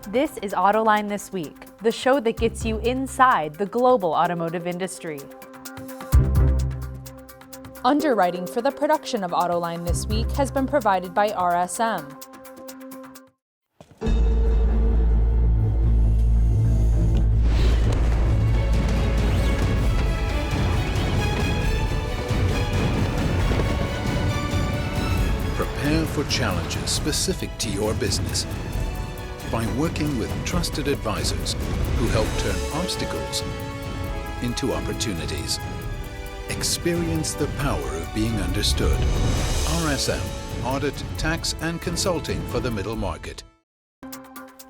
This is Autoline This Week, the show that gets you inside the global automotive industry. Underwriting for the production of Autoline This Week has been provided by RSM. Prepare for challenges specific to your business by working with trusted advisors who help turn obstacles into opportunities. Experience the power of being understood. RSM, Audit, Tax, and Consulting for the Middle Market.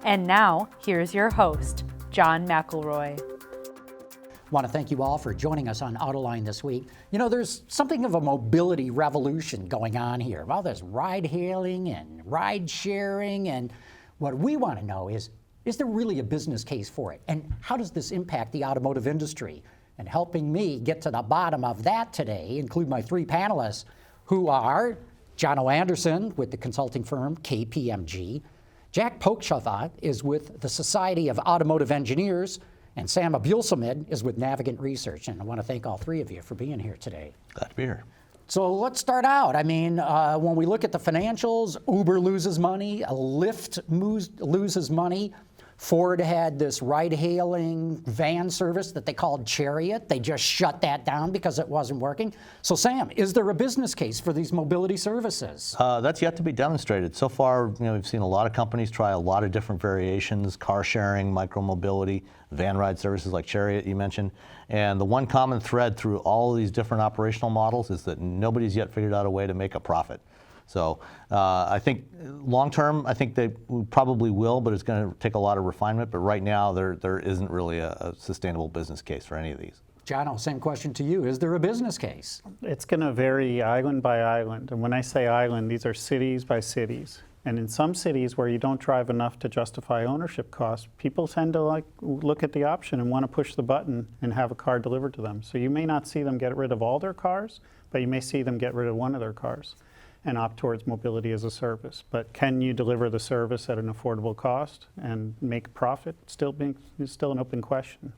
And now, here's your host, John McElroy. I want to thank you all for joining us on Autoline This Week. You know, there's something of a mobility revolution going on here. Well, there's ride-hailing and ride-sharing, and what we want to know is there really a business case for it? And how does this impact the automotive industry? And helping me get to the bottom of that today include my three panelists, who are Jono Anderson with the consulting firm KPMG, Jack Pokrzywa is with the Society of Automotive Engineers, and Sam Abuelsamid is with Navigant Research. And I want to thank all three of you for being here today. Glad to be here. So let's start out. I mean, when we look at the financials, Uber loses money, Lyft loses money. Ford had this ride-hailing van service that they called Chariot. They just shut that down because it wasn't working. So Sam, is there a business case for these mobility services? That's yet to be demonstrated. So far, we've seen a lot of companies try a lot of different variations, car sharing, micro-mobility, van ride services like Chariot you mentioned. And the one common thread through all of these different operational models is that nobody's yet figured out a way to make a profit. So I think long term, I think they probably will, but it's going to take a lot of refinement. But right now, there isn't really a sustainable business case for any of these. Jono, same question to you. Is there a business case? It's going to vary island by island. And when I say island, these are cities by cities. And in some cities where you don't drive enough to justify ownership costs, people tend to look at the option and want to push the button and have a car delivered to them. So you may not see them get rid of all their cars, but you may see them get rid of one of their cars and opt towards mobility as a service. But can you deliver the service at an affordable cost and make profit? Is still an open question.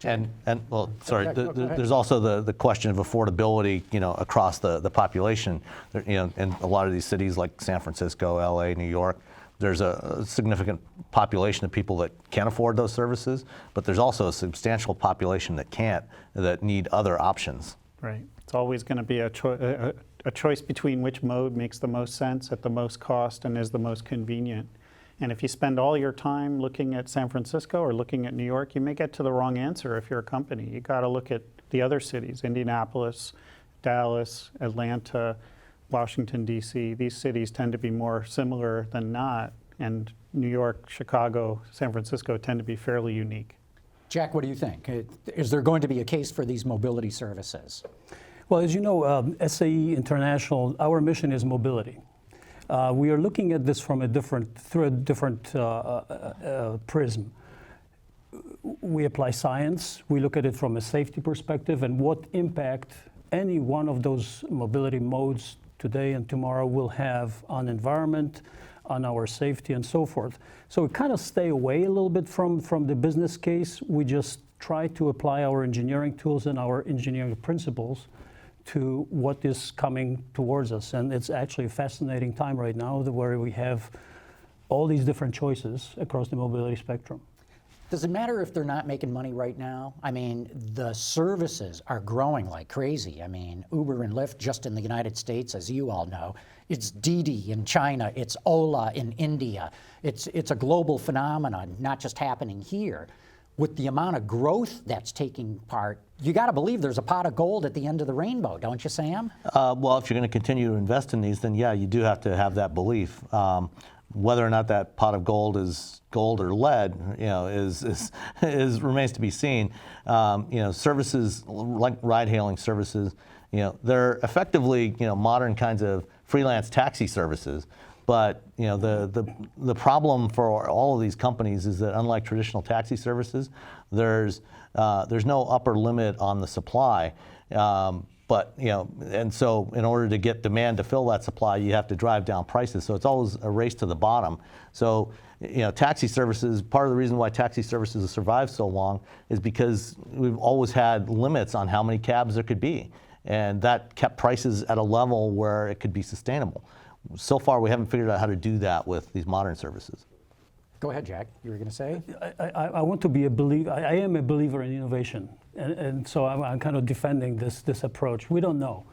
And well, sorry, there's also the question of affordability, across the population. In a lot of these cities like San Francisco, LA, New York, there's a significant population of people that can afford those services, but there's also a substantial population that can't, that need other options. Right. It's always going to be a choice between which mode makes the most sense at the most cost and is the most convenient. And if you spend all your time looking at San Francisco or looking at New York, you may get to the wrong answer if you're a company. You got to look at the other cities, Indianapolis, Dallas, Atlanta, Washington, D.C. These cities tend to be more similar than not, and New York, Chicago, San Francisco tend to be fairly unique. Jack, what do you think? Is there going to be a case for these mobility services? Well, as you know, SAE International, our mission is mobility. We are looking at this through a different prism. We apply science. We look at it from a safety perspective and what impact any one of those mobility modes today and tomorrow will have on environment, on our safety, and so forth. So we kind of stay away a little bit from the business case. We just try to apply our engineering tools and our engineering principles to what is coming towards us. And it's actually a fascinating time right now where we have all these different choices across the mobility spectrum. Does it matter if they're not making money right now? I mean, the services are growing like crazy. I mean, Uber and Lyft just in the United States, as you all know. It's Didi in China, it's Ola in India. It's a global phenomenon, not just happening here. With the amount of growth that's taking part, you got to believe there's a pot of gold at the end of the rainbow, don't you, Sam? Well, if you're going to continue to invest in these, then yeah, you do have to have that belief. Whether or not that pot of gold is gold or lead, is remains to be seen. Services like ride-hailing services, they're effectively modern kinds of freelance taxi services. But the problem for all of these companies is that unlike traditional taxi services, there's no upper limit on the supply. But and so in order to get demand to fill that supply, you have to drive down prices. So it's always a race to the bottom. So taxi services, part of the reason why taxi services have survived so long is because we've always had limits on how many cabs there could be. And that kept prices at a level where it could be sustainable. So far, we haven't figured out how to do that with these modern services. Go ahead, Jack. You were going to say? I want to be a believer. I am a believer in innovation, and so I'm kind of defending this approach. We don't know,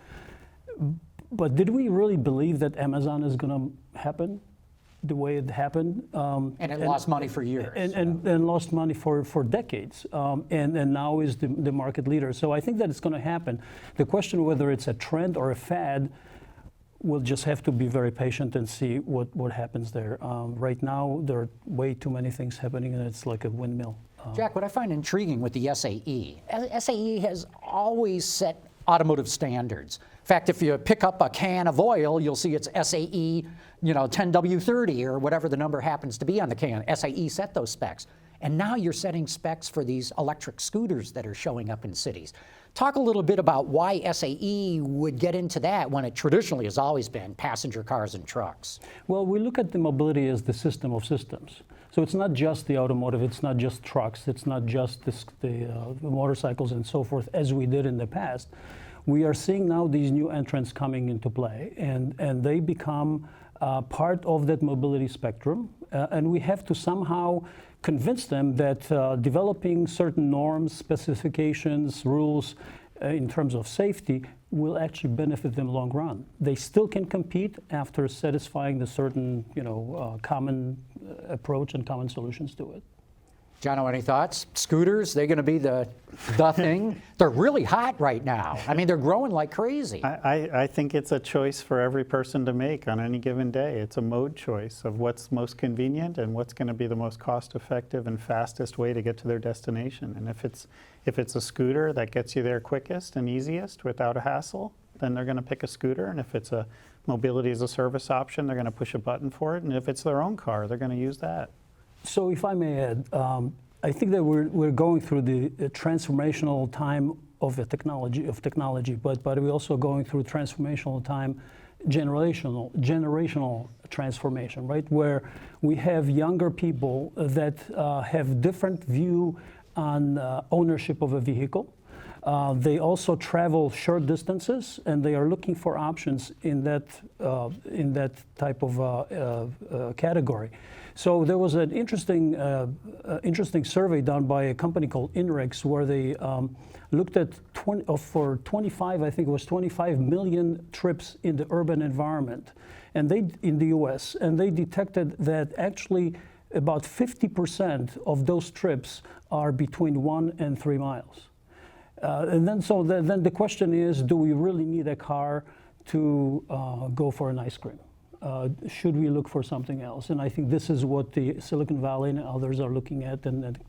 but did we really believe that Amazon is going to happen the way it happened? And it lost money for years. And lost money for decades, and now is the market leader. So I think that it's going to happen. The question whether it's a trend or a fad, we'll just have to be very patient and see what happens there. Right now, there are way too many things happening, and it's like a windmill. Jack, what I find intriguing with the SAE, SAE has always set automotive standards. In fact, if you pick up a can of oil, you'll see it's SAE, 10W30 or whatever the number happens to be on the can. SAE set those specs. And now you're setting specs for these electric scooters that are showing up in cities. Talk a little bit about why SAE would get into that when it traditionally has always been passenger cars and trucks. Well, we look at the mobility as the system of systems. So it's not just the automotive, it's not just trucks, it's not just the motorcycles and so forth as we did in the past. We are seeing now these new entrants coming into play, and they become part of that mobility spectrum, and we have to somehow convince them that developing certain norms, specifications, rules in terms of safety will actually benefit them long run. They still can compete after satisfying the certain, common approach and common solutions to it. Jono, any thoughts? Scooters, they're going to be the thing. They're really hot right now. I mean, they're growing like crazy. I think it's a choice for every person to make on any given day. It's a mode choice of what's most convenient and what's going to be the most cost-effective and fastest way to get to their destination. And if it's a scooter that gets you there quickest and easiest without a hassle, then they're going to pick a scooter. And if it's a mobility as a service option, they're going to push a button for it. And if it's their own car, they're going to use that. So if I may add, I think that we're going through the transformational time of technology, but we're also going through transformational time, generational transformation, right? Where we have younger people that have different view on ownership of a vehicle. They also travel short distances, and they are looking for options in that type of category. So there was an interesting survey done by a company called INRIX, where they looked at 25 million trips in the urban environment, and in the U.S., and they detected that actually about 50% of those trips are between 1 and 3 miles. And then the question is, do we really need a car to go for an ice cream? Should we look for something else? And I think this is what the Silicon Valley and others are looking at and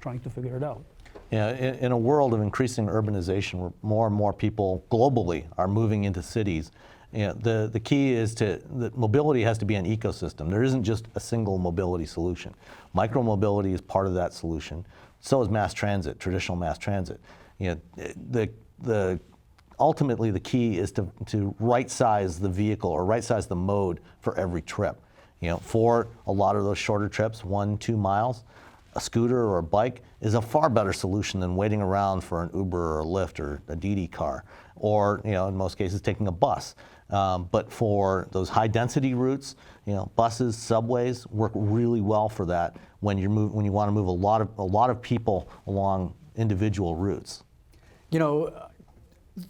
trying to figure it out. Yeah, in a world of increasing urbanization, where more and more people globally are moving into cities, the key is that mobility has to be an ecosystem. There isn't just a single mobility solution. Micromobility is part of that solution. So is mass transit, traditional mass transit. Ultimately, the key is to right-size the vehicle or right-size the mode for every trip. For a lot of those shorter trips, 1-2 miles, a scooter or a bike is a far better solution than waiting around for an Uber or a Lyft or a Didi car, or in most cases taking a bus. But for those high-density routes, buses, subways work really well for that when you want to move a lot of people along individual routes.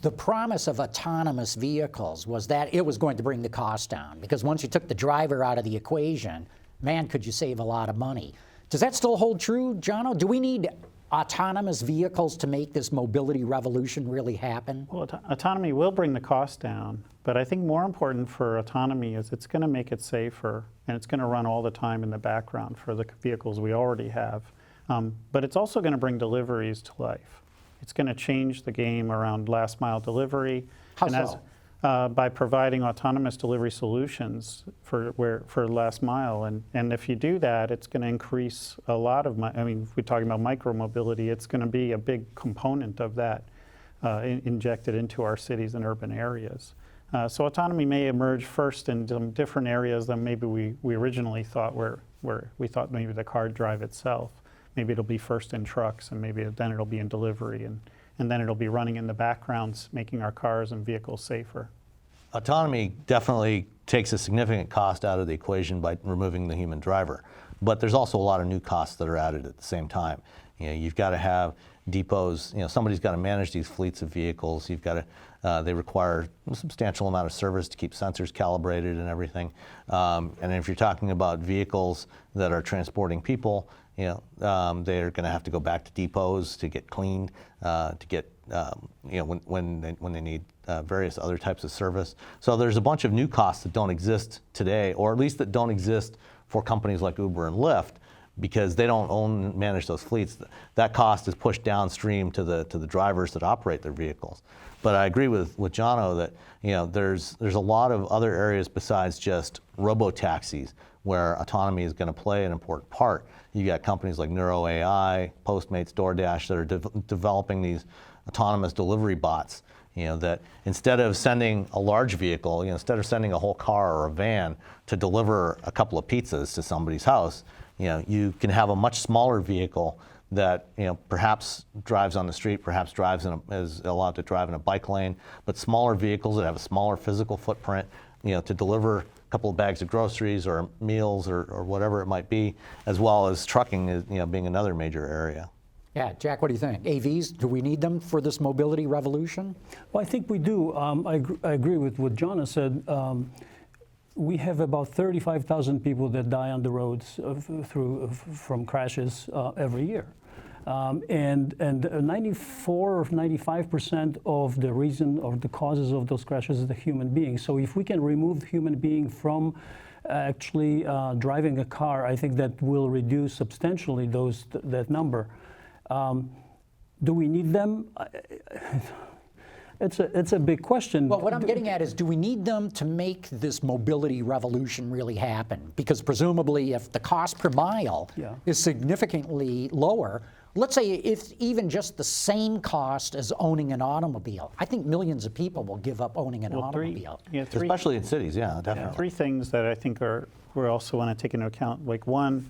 The promise of autonomous vehicles was that it was going to bring the cost down, because once you took the driver out of the equation, man, could you save a lot of money. Does that still hold true, Jono? Do we need autonomous vehicles to make this mobility revolution really happen? Well, autonomy will bring the cost down, but I think more important for autonomy is it's going to make it safer, and it's going to run all the time in the background for the vehicles we already have. But it's also going to bring deliveries to life. It's going to change the game around last mile delivery. How so? By providing autonomous delivery solutions for last mile. And if you do that, it's going to increase a lot of, if we're talking about micro mobility, it's going to be a big component of that. injected into our cities and urban areas. So autonomy may emerge first in some different areas than maybe we originally thought, where we thought maybe the car would drive itself. Maybe it'll be first in trucks, and maybe then it'll be in delivery, and then it'll be running in the backgrounds, making our cars and vehicles safer. Autonomy definitely takes a significant cost out of the equation by removing the human driver. But there's also a lot of new costs that are added at the same time. You've got to have depots, somebody's got to manage these fleets of vehicles. You've got to, they require a substantial amount of service to keep sensors calibrated and everything. And if you're talking about vehicles that are transporting people, they're going to have to go back to depots to get cleaned, to get, when they need various other types of service. So there's a bunch of new costs that don't exist today, or at least that don't exist for companies like Uber and Lyft, because they don't own and manage those fleets. That cost is pushed downstream to the drivers that operate their vehicles. But I agree with Jono that there's a lot of other areas besides just robo-taxis where autonomy is going to play an important part. You got companies like Neuro AI, Postmates, DoorDash that are developing these autonomous delivery bots. That instead of sending a large vehicle, instead of sending a whole car or a van to deliver a couple of pizzas to somebody's house, you can have a much smaller vehicle that perhaps drives on the street, perhaps is allowed to drive in a bike lane, but smaller vehicles that have a smaller physical footprint, to deliver a couple of bags of groceries or meals or whatever it might be, as well as trucking is being another major area. Yeah, Jack, what do you think? AVs, do we need them for this mobility revolution? Well, I think we do. I agree with what Jono said. We have about 35,000 people that die on the roads from crashes every year. And 94 or 95% of the reason or the causes of those crashes is the human being. So if we can remove the human being from actually driving a car, I think that will reduce substantially that number. Do we need them? It's a big question. Well, what I'm getting at is, do we need them to make this mobility revolution really happen? Because presumably, if the cost per mile is significantly lower, let's say if even just the same cost as owning an automobile, I think millions of people will give up owning an automobile. Especially in cities, definitely. Yeah, three things that I think we also want to take into account. Like one,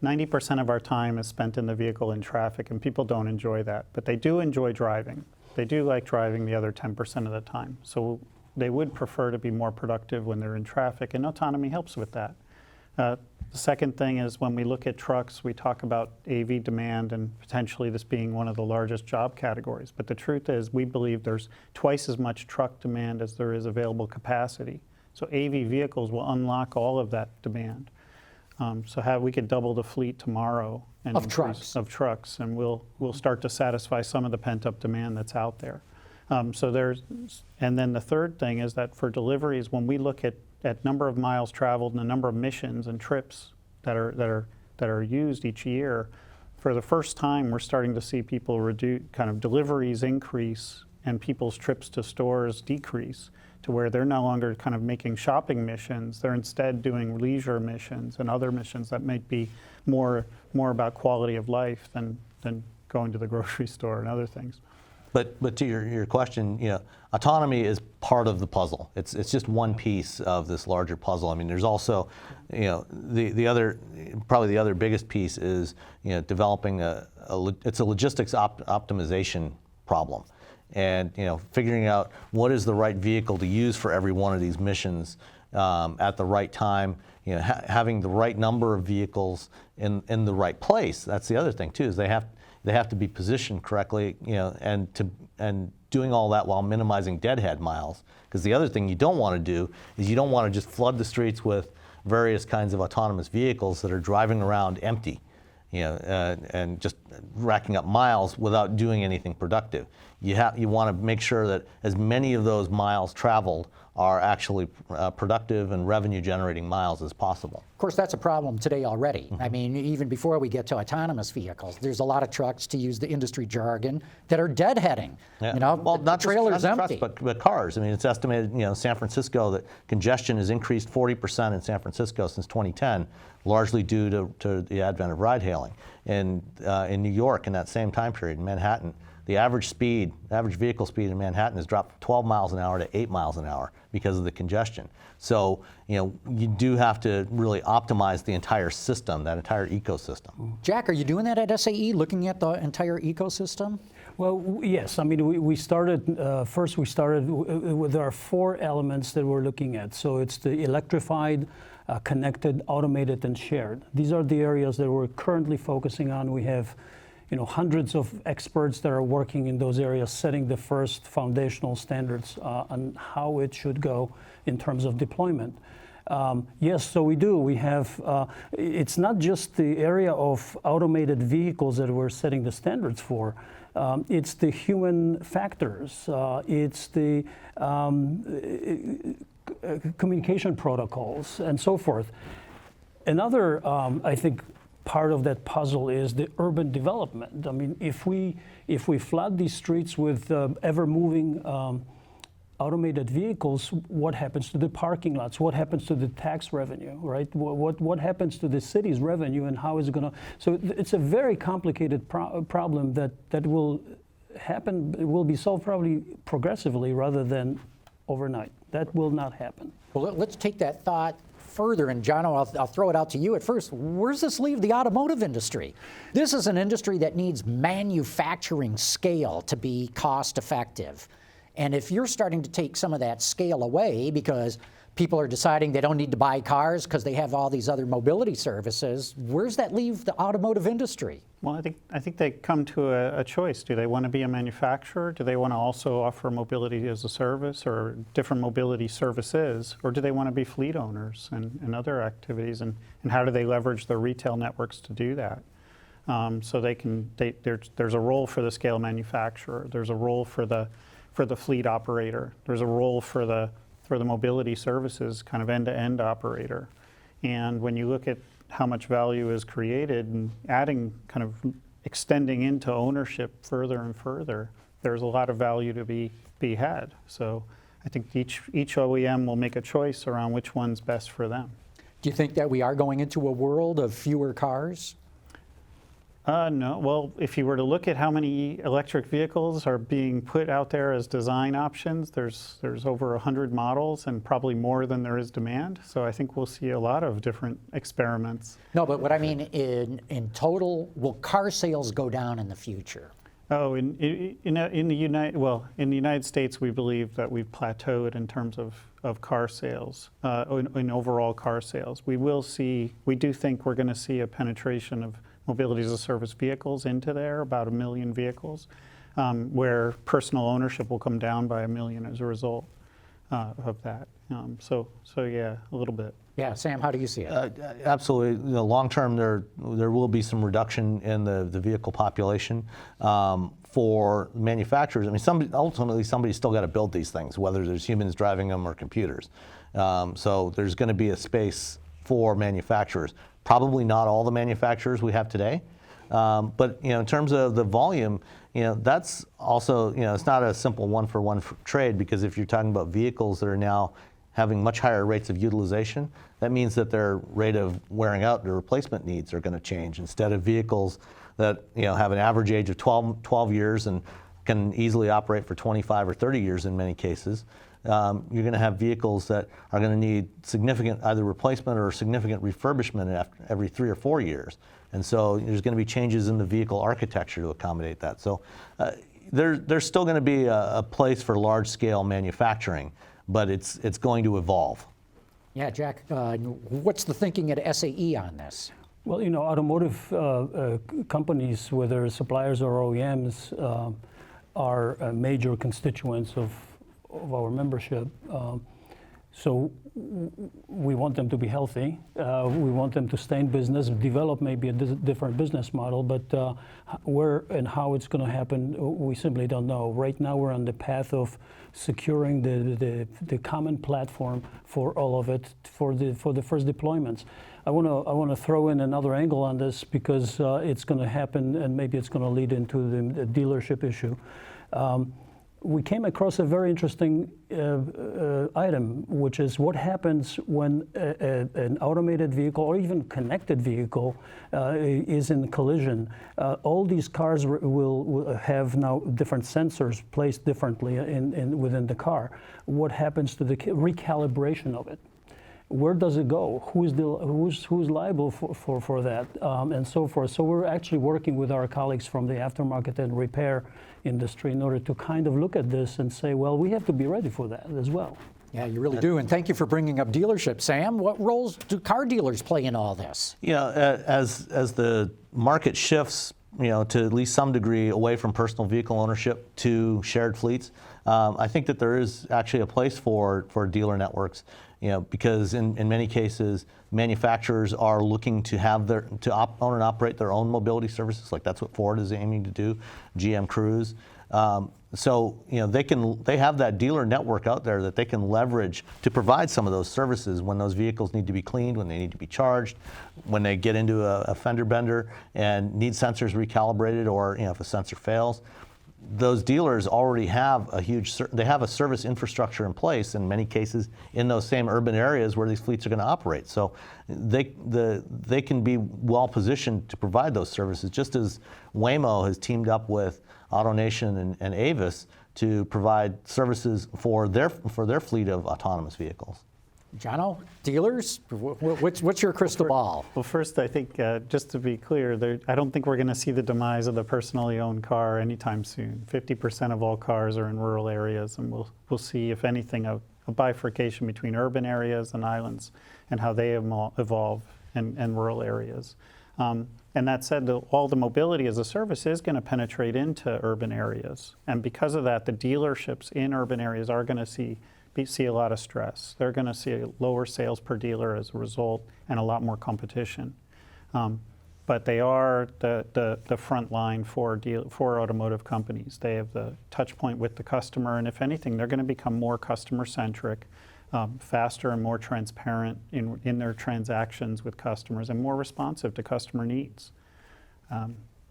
90% of our time is spent in the vehicle in traffic, and people don't enjoy that, but they do enjoy driving. They do like driving the other 10% of the time. So they would prefer to be more productive when they're in traffic, and autonomy helps with that. The second thing is, when we look at trucks, we talk about AV demand and potentially this being one of the largest job categories. But the truth is, we believe there's twice as much truck demand as there is available capacity. So AV vehicles will unlock all of that demand. So we could double the fleet tomorrow of trucks, and we'll start to satisfy some of the pent-up demand that's out there. And then the third thing is that for deliveries, when we look at number of miles traveled and the number of missions and trips that are used each year, for the first time we're starting to see people reduce deliveries increase and people's trips to stores decrease, to where they're no longer kind of making shopping missions. They're instead doing leisure missions and other missions that might be more about quality of life than going to the grocery store and other things. But to your question, autonomy is part of the puzzle. It's just one piece of this larger puzzle. I mean, there's also, the other biggest piece is developing it's a logistics optimization problem. And figuring out what is the right vehicle to use for every one of these missions at the right time, having the right number of vehicles in the right place. That's the other thing too, is they have to be positioned correctly, and doing all that while minimizing deadhead miles. Because the other thing you don't want to do is you don't want to just flood the streets with various kinds of autonomous vehicles that are driving around empty, and just racking up miles without doing anything productive. You want to make sure that as many of those miles traveled are actually productive and revenue-generating miles as possible. Of course, that's a problem today already. Mm-hmm. I mean, even before we get to autonomous vehicles, there's a lot of trucks, to use the industry jargon, that are deadheading. Yeah. Well, not trailers empty. Trucks, but cars. I mean, it's estimated, San Francisco, that congestion has increased 40% in San Francisco since 2010, largely due to the advent of ride-hailing. And in New York, in that same time period, in Manhattan, the average vehicle speed in Manhattan has dropped from 12 miles an hour to 8 miles an hour because of the congestion. So, you do have to really optimize the entire system, that entire ecosystem. Jack, are you doing that at SAE, looking at the entire ecosystem? Well, yes. I mean, we started, first we started with our 4 elements that we're looking at. So it's the electrified, connected, automated, and shared. These are the areas that we're currently focusing on. We have hundreds of experts that are working in those areas, setting the first foundational standards on how it should go in terms of deployment. Yes, so we do. We have, it's not just the area of automated vehicles that we're setting the standards for. It's the human factors. It's the communication protocols and so forth. Another, I think, part of that puzzle is the urban development. I mean, if we flood these streets with ever-moving automated vehicles, what happens to the parking lots? What happens to the tax revenue, right? What happens to the city's revenue, and how is it going to? So it's a very complicated problem that will happen. It will be solved probably progressively rather than overnight. That will not happen. Well, let's take that thought further, and Jono, I'll throw it out to you at first. Where does this leave the automotive industry? This is an industry that needs manufacturing scale to be cost effective. And if you're starting to take some of that scale away because people are deciding they don't need to buy cars because they have all these other mobility services, where's that leave the automotive industry? Well, I think they come to a choice. Do they want to be a manufacturer? Do they want to also offer mobility as a service or different mobility services? Or do they want to be fleet owners and other activities? And how do they leverage their retail networks to do that? So there's a role for the scale manufacturer. There's a role for the fleet operator. There's a role for the mobility services kind of end-to-end operator. And when you look at how much value is created and adding, kind of extending into ownership further and further, there's a lot of value to be had. So I think each OEM will make a choice around which one's best for them. Do you think that we are going into a world of fewer cars? No. Well, if you were to look at how many electric vehicles are being put out there as design options, there's over 100 models and probably more than there is demand. So I think we'll see a lot of different experiments. No, but what I mean in total, will car sales go down in the future? Oh, in the United States, we believe that we've plateaued in terms of car sales, in overall car sales. We do think we're going to see a penetration of mobility as a service vehicles into there, about 1 million vehicles, where personal ownership will come down by 1 million as a result of that. So yeah, a little bit. Yeah, Sam, how do you see it? Absolutely. Long term, there will be some reduction in the vehicle population. For manufacturers, I mean, ultimately somebody's still got to build these things, whether there's humans driving them or computers. So there's going to be a space for manufacturers. Probably not all the manufacturers we have today, but in terms of the volume, that's also it's not a simple one-for-one trade, because if you're talking about vehicles that are now having much higher rates of utilization, that means that their rate of wearing out, their replacement needs are going to change. Instead of vehicles that have an average age of 12 years and can easily operate for 25 or 30 years in many cases, you're going to have vehicles that are going to need significant either replacement or significant refurbishment every 3 or 4 years. And so there's going to be changes in the vehicle architecture to accommodate that. So there's still going to be a place for large-scale manufacturing, but it's going to evolve. Yeah, Jack, what's the thinking at SAE on this? Well, automotive companies, whether suppliers or OEMs, are major constituents of our membership. So we want them to be healthy. We want them to stay in business, develop maybe a different business model, but where and how it's going to happen, we simply don't know. Right now we're on the path of securing the common platform for all of it for the first deployments. I want to throw in another angle on this, because it's going to happen, and maybe it's going to lead into the dealership issue. we came across a very interesting item, which is what happens when an automated vehicle or even connected vehicle is in collision. All these cars will have now different sensors placed differently within the car. What happens to the recalibration of it? Where does it go? Who's liable for that, and so forth. So we're actually working with our colleagues from the aftermarket and repair industry in order to kind of look at this and say, well, we have to be ready for that as well. Yeah, you really do. And thank you for bringing up dealerships. Sam, what roles do car dealers play in all this? As the market shifts, to at least some degree away from personal vehicle ownership to shared fleets, I think that there is actually a place for dealer networks. Because in many cases, manufacturers are looking to have own and operate their own mobility services. Like that's what Ford is aiming to do, GM Cruise. So they have that dealer network out there that they can leverage to provide some of those services when those vehicles need to be cleaned, when they need to be charged, when they get into a fender bender and need sensors recalibrated, or if a sensor fails. Those dealers already have they have a service infrastructure in place in many cases in those same urban areas where these fleets are going to operate. So they can be well positioned to provide those services, just as Waymo has teamed up with AutoNation and Avis to provide services for their fleet of autonomous vehicles. Jono, dealers, what's your crystal ball? Well, first, I think, just to be clear, I don't think we're going to see the demise of the personally owned car anytime soon. 50% of all cars are in rural areas, and we'll see, if anything, a bifurcation between urban areas and islands and how they evolve in rural areas. And that said, all the mobility as a service is going to penetrate into urban areas. And because of that, the dealerships in urban areas are going to see a lot of stress. They're going to see lower sales per dealer as a result, and a lot more competition. But they are the front line for automotive companies. They have the touch point with the customer, and if anything, they're going to become more customer-centric, faster and more transparent in their transactions with customers, and more responsive to customer needs.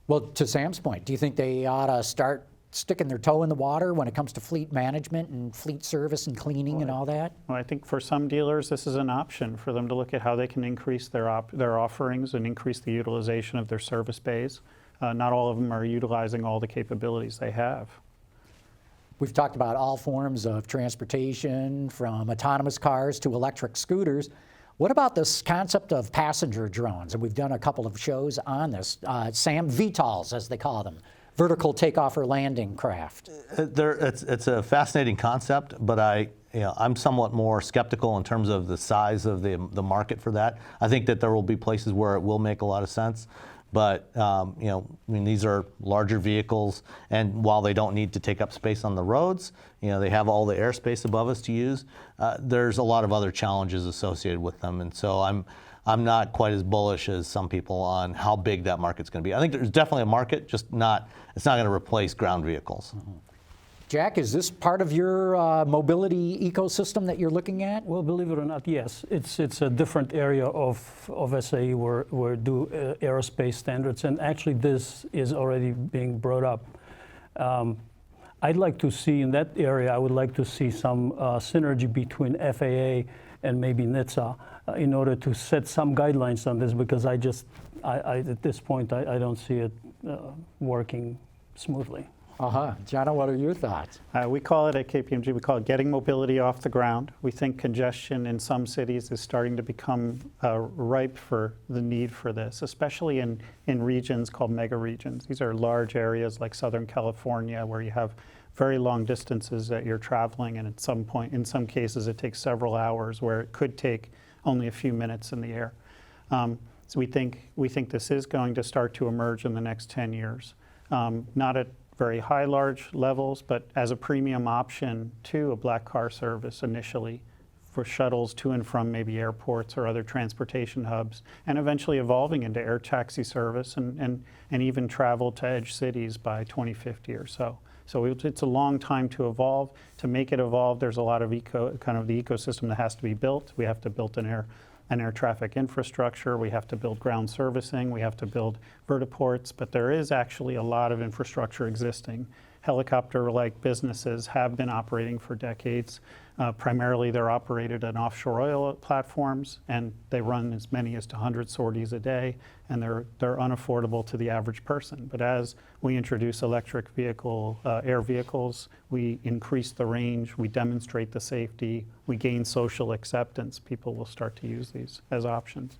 Well, to Sam's point, do you think they ought to start sticking their toe in the water when it comes to fleet management and fleet service and cleaning and all that? Well, I think for some dealers, this is an option for them to look at how they can increase their offerings and increase the utilization of their service bays. Not all of them are utilizing all the capabilities they have. We've talked about all forms of transportation, from autonomous cars to electric scooters. What about this concept of passenger drones? And we've done a couple of shows on this. Sam, VTOLs, as they call them. Vertical takeoff or landing craft. It's a fascinating concept, but I'm somewhat more skeptical in terms of the size of the market for that. I think that there will be places where it will make a lot of sense, but these are larger vehicles, and while they don't need to take up space on the roads, they have all the airspace above us to use. There's a lot of other challenges associated with them, and so I'm not quite as bullish as some people on how big that market's going to be. I think there's definitely a market, just it's not going to replace ground vehicles. Mm-hmm. Jack, is this part of your mobility ecosystem that you're looking at? Well, believe it or not, yes. It's a different area of SAE where we do aerospace standards, and actually this is already being brought up. I'd like to see in that area, I would like to see some synergy between FAA and maybe NHTSA in order to set some guidelines on this, because I at this point, I don't see it working smoothly. Jono, what are your thoughts? We call it at KPMG, we call it getting mobility off the ground. We think congestion in some cities is starting to become ripe for the need for this, especially in regions called mega regions. These are large areas like Southern California, where you have very long distances that you're traveling, and at some point, in some cases, it takes several hours, where it could take only a few minutes in the air. So we think this is going to start to emerge in the next 10 years. Not at very high, large levels, but as a premium option to a black car service initially, for shuttles to and from maybe airports or other transportation hubs, and eventually evolving into air taxi service and even travel to edge cities by 2050 or so. So it's a long time to evolve. To make it evolve, there's a lot of the ecosystem that has to be built. We have to build an air traffic infrastructure. We have to build ground servicing. We have to build vertiports. But there is actually a lot of infrastructure existing. helicopter-like businesses have been operating for decades. Primarily, they're operated on offshore oil platforms, and they run as many as 100 sorties a day, and they're unaffordable to the average person. But as we introduce electric vehicle, air vehicles, we increase the range, we demonstrate the safety, we gain social acceptance. People will start to use these as options.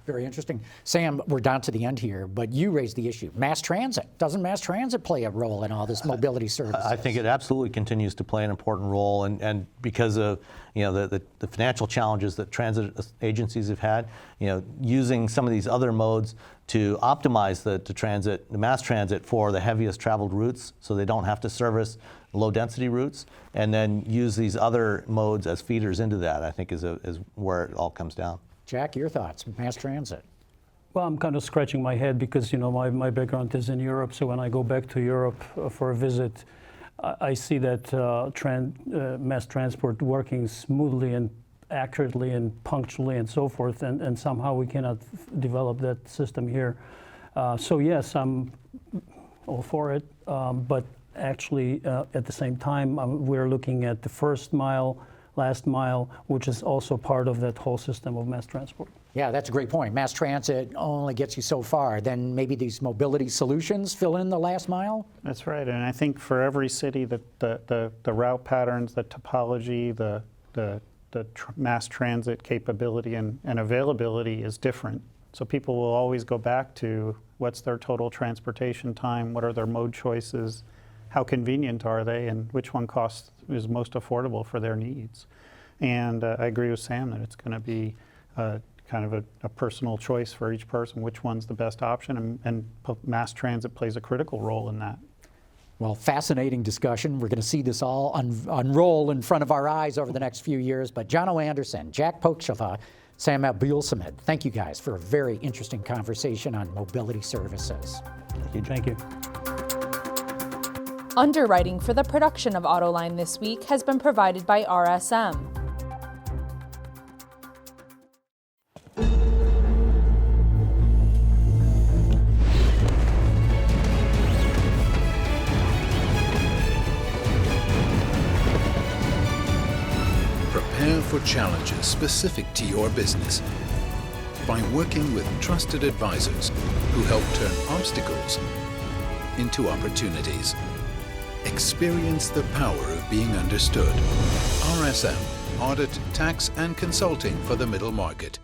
Very interesting. Sam, we're down to the end here, but you raised the issue. Mass transit. Doesn't mass transit play a role in all this mobility services? I think it absolutely continues to play an important role, and because of the financial challenges that transit agencies have had, using some of these other modes to optimize the mass transit for the heaviest traveled routes, so they don't have to service low density routes, and then use these other modes as feeders into that, I think is where it all comes down. Jack, your thoughts, mass transit. Well, I'm kind of scratching my head because, my background is in Europe, so when I go back to Europe for a visit, I see that mass transport working smoothly and accurately and punctually and so forth, and somehow we cannot develop that system here. So yes, I'm all for it, but actually at the same time, we're looking at the first mile, last mile, which is also part of that whole system of mass transport. Yeah, that's a great point. Mass transit only gets you so far. Then maybe these mobility solutions fill in the last mile? That's right, and I think for every city, the route patterns, the topology, the mass transit capability and availability is different. So people will always go back to what's their total transportation time, what are their mode choices, how convenient are they, and which one is most affordable for their needs. And I agree with Sam that it's going to be kind of a personal choice for each person, which one's the best option, and mass transit plays a critical role in that. Well, fascinating discussion. We're going to see this all unroll in front of our eyes over the next few years. But Jono Anderson, Jack Pokrzywa, Sam Abuelsamid, thank you guys for a very interesting conversation on mobility services. Thank you. Underwriting for the production of Autoline this week has been provided by RSM. Prepare for challenges specific to your business by working with trusted advisors who help turn obstacles into opportunities. Experience the power of being understood. RSM, Audit, Tax and Consulting for the Middle Market.